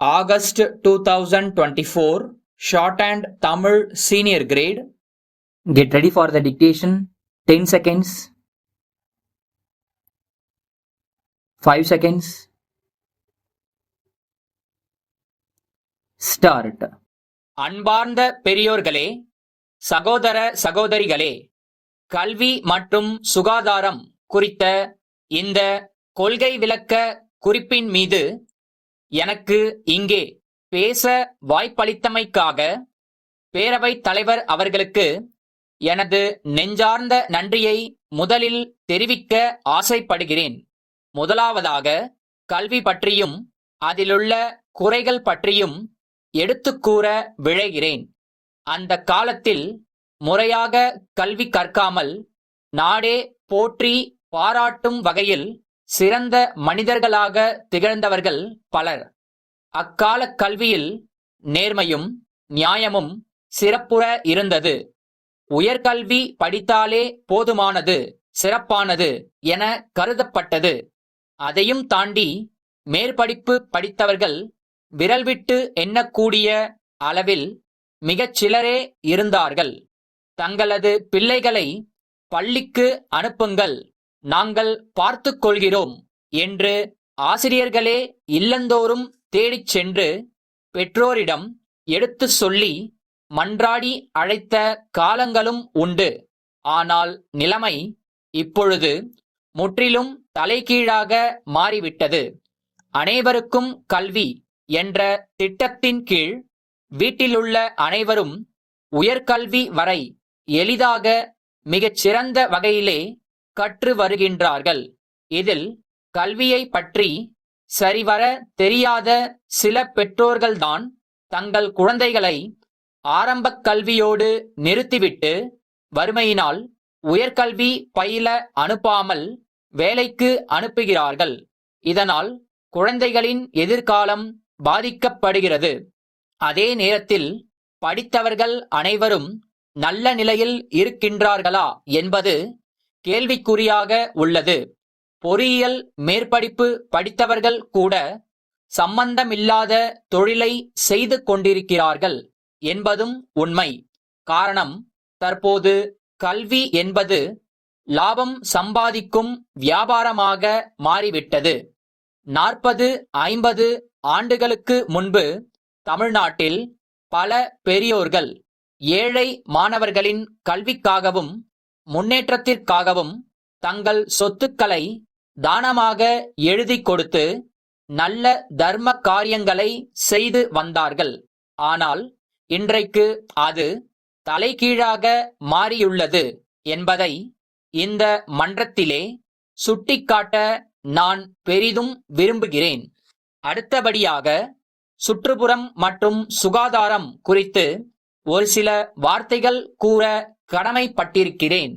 August 2024, Shorthand Tamil Senior Grade. Get ready for the dictation. 10 seconds. 5 seconds. Start. அன்பார்ந்த பெரியோர்களே, சகோதர சகோதரிகளே, கல்வி மற்றும் சுகாதாரம் குறித்த இந்த கொள்கை விளக்க குறிப்பின் மீது எனக்கு இங்கே பேச வாய்ப்பளித்தமைக்காக பேரவைத் தலைவர் அவர்களுக்கு எனது நெஞ்சார்ந்த நன்றியை முதலில் தெரிவிக்க ஆசைப்படுகிறேன். முதலாவதாக கல்வி பற்றியும் அதிலுள்ள குறைகள் பற்றியும் எடுத்துக்கூற விழைகிறேன். அந்த காலத்தில் முறையாக கல்வி கற்காமல் நாடே போற்றி பாராட்டும் வகையில் சிறந்த மனிதர்களாக திகழ்ந்தவர்கள் பலர். அக்கால கல்வியில் நேர்மையும் நியாயமும் சிறப்புற இருந்தது. உயர்கல்வி படித்தாலே போதுமானது, சிறப்பானது என கருதப்பட்டது. அதையும் தாண்டி மேற்படிப்பு படித்தவர்கள் விரல் விட்டு எண்ணக்கூடிய அளவில் மிகச் சிலரே இருந்தார்கள். தங்களது பிள்ளைகளை பள்ளிக்கு அனுப்புங்கள், நாங்கள் பார்த்துக் கொள்கிறோம் என்று ஆசிரியர்களே இல்லந்தோறும் தேடிச் சென்று பெற்றோரிடம் எடுத்து சொல்லி மன்றாடி அழைத்த காலங்களும் உண்டு. ஆனால் நிலைமை இப்பொழுது முற்றிலும் தலைகீழாக மாறிவிட்டது. அனைவருக்கும் கல்வி என்ற திட்டத்தின் கீழ் வீட்டிலுள்ள அனைவரும் உயர்கல்வி வரை எளிதாக மிகச் சிறந்த வகையிலே கற்று வருகின்றார்கள். இதில் கல்வியை பற்றி சரிவர தெரியாத சில பெற்றோர்கள்தான் தங்கள் குழந்தைகளை ஆரம்பக் கல்வியோடு நிறுத்திவிட்டு வறுமையினால் உயர்கல்வி பயில அனுப்பாமல் வேலைக்கு அனுப்புகிறார்கள். இதனால் குழந்தைகளின் எதிர்காலம் பாதிக்கப்படுகிறது. அதே நேரத்தில் படித்தவர்கள் அனைவரும் நல்ல நிலையில் இருக்கின்றார்களா என்பது கேள்விக்குறியாக உள்ளது. பொறியியல் மேற்படிப்பு படித்தவர்கள் கூட சம்பந்தமில்லாத தொழிலை செய்து கொண்டிருக்கிறார்கள் என்பதும் உண்மை. காரணம், தற்போது கல்வி என்பது லாபம் சம்பாதிக்கும் வியாபாரமாக மாறிவிட்டது. 40-50 ஆண்டுகளுக்கு முன்பு தமிழ்நாட்டில் பல பெரியோர்கள் ஏழை மாணவர்களின் கல்விக்காகவும் முன்னேற்றத்திற்காகவும் தங்கள் சொத்துக்களை தானமாக எழுதி கொடுத்து நல்ல தர்ம காரியங்களை செய்து வந்தார்கள். ஆனால் இன்றைக்கு அது தலைகீழாக மாறியுள்ளது என்பதை இந்த மன்றத்திலே சுட்டிக்காட்ட நான் பெரிதும் விரும்புகிறேன். அடுத்தபடியாக சுற்றுப்புறம் மற்றும் சுகாதாரம் குறித்து ஒரு சில வார்த்தைகள் கூற கடமைப்பட்டிருக்கிறேன்.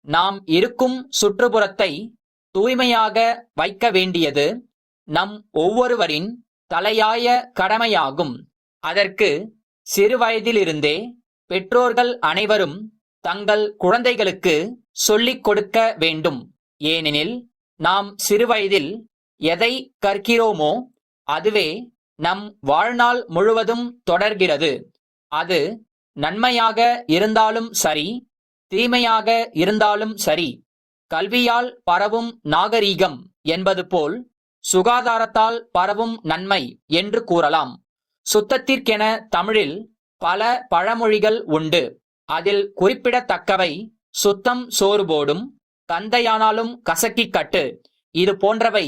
நாம் இருக்கும் சுற்றுப்புறத்தை தூய்மையாக வைக்க வேண்டியது நம் ஒவ்வொருவரின் தலையாய கடமையாகும். அதற்கு சிறுவயதிலிருந்தே பெற்றோர்கள் அனைவரும் தங்கள் குழந்தைகளுக்கு சொல்லிக் கொடுக்க வேண்டும். ஏனெனில் நாம் சிறுவயதில் எதை கற்கிறோமோ அதுவே நம் வாழ்நாள் முழுவதும் தொடர்கிறது. அது நன்மையாக இருந்தாலும் சரி, தீமையாக இருந்தாலும் சரி. கல்வியால் பரவும் நாகரீகம் என்பது போல் சுகாதாரத்தால் பரவும் நன்மை என்று கூறலாம். சுத்தத்திற்கென தமிழில் பல பழமொழிகள் உண்டு. அதில் குறிப்பிடத்தக்கவை சுத்தம் சோறு போடும், தந்தையானாலும் கசக்கி கட்டு, இது போன்றவை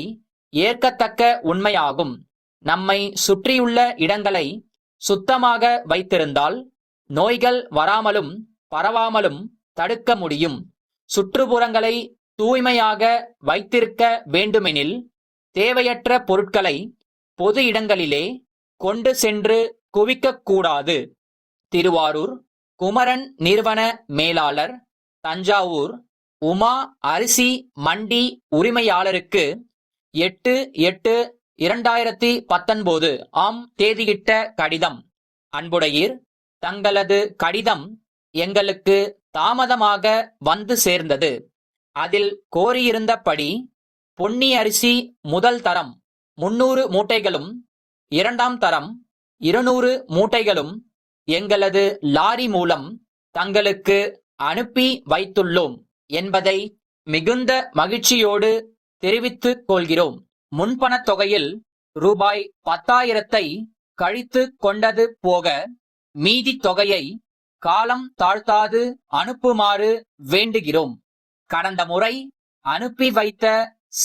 ஏற்கத்தக்க உண்மையாகும். நம்மை சுற்றியுள்ள இடங்களை சுத்தமாக வைத்திருந்தால் நோய்கள் வராமலும் பரவாமலும் தடுக்க முடியும். சுற்றுப்புறங்களை தூய்மையாக வைத்திருக்க வேண்டுமெனில் தேவையற்ற பொருட்களை பொது இடங்களிலே கொண்டு சென்று குவிக்கக்கூடாது. திருவாரூர் குமரன் நிறுவன மேலாளர், தஞ்சாவூர் உமா அரிசி மண்டி உரிமையாளருக்கு 8/8/2019 ஆம் தேதியிட்ட கடிதம். அன்புடையீர், தங்களது கடிதம் எங்களுக்கு தாமதமாக வந்து சேர்ந்தது. அதில் கோரியிருந்தபடி பொன்னி அரிசி முதல் தரம் 300 மூட்டைகளும் இரண்டாம் தரம் 200 மூட்டைகளும் எங்களது லாரி மூலம் தங்களுக்கு அனுப்பி வைத்துள்ளோம் என்பதை மிகுந்த மகிழ்ச்சியோடு தெரிவித்துக் கொள்கிறோம். முன்பணத் தொகையில் ரூபாய் 10,000 கழித்து கொண்டது போக மீதி தொகையை காலம் தாழ்த்தாது அனுப்புமாறு வேண்டுகிறோம். கடந்த முறை அனுப்பி வைத்த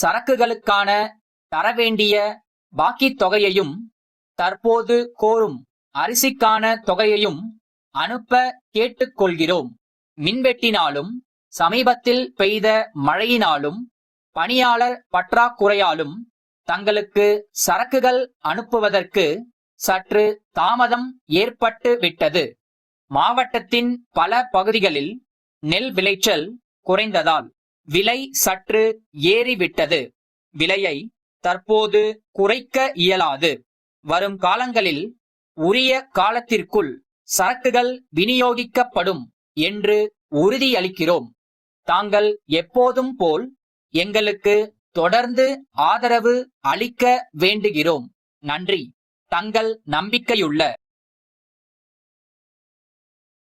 சரக்குகளுக்கான தரவேண்டிய பாக்கி தொகையையும் தற்போது கோரும் அரிசிக்கான தொகையையும் அனுப்ப கேட்டுக்கொள்கிறோம். மின்வெட்டினாலும் சமீபத்தில் பெய்த மழையினாலும் பணியாளர் பற்றாக்குறையாலும் தங்களுக்கு சரக்குகள் அனுப்புவதற்கு சற்று தாமதம் ஏற்பட்டு விட்டது. மாவட்டத்தின் பல பகுதிகளில் நெல் விளைச்சல் குறைந்ததால் விலை சற்று ஏறிவிட்டது. விலையை தற்போது குறைக்க இயலாது. வரும் காலங்களில் உரிய காலத்திற்குள் சரக்குகள் விநியோகிக்கப்படும் என்று உறுதியளிக்கிறோம். தாங்கள் எப்போதும் போல் எங்களுக்கு தொடர்ந்து ஆதரவு அளிக்க வேண்டுகிறோம். நன்றி. தங்கள் நம்பிக்கையுள்ள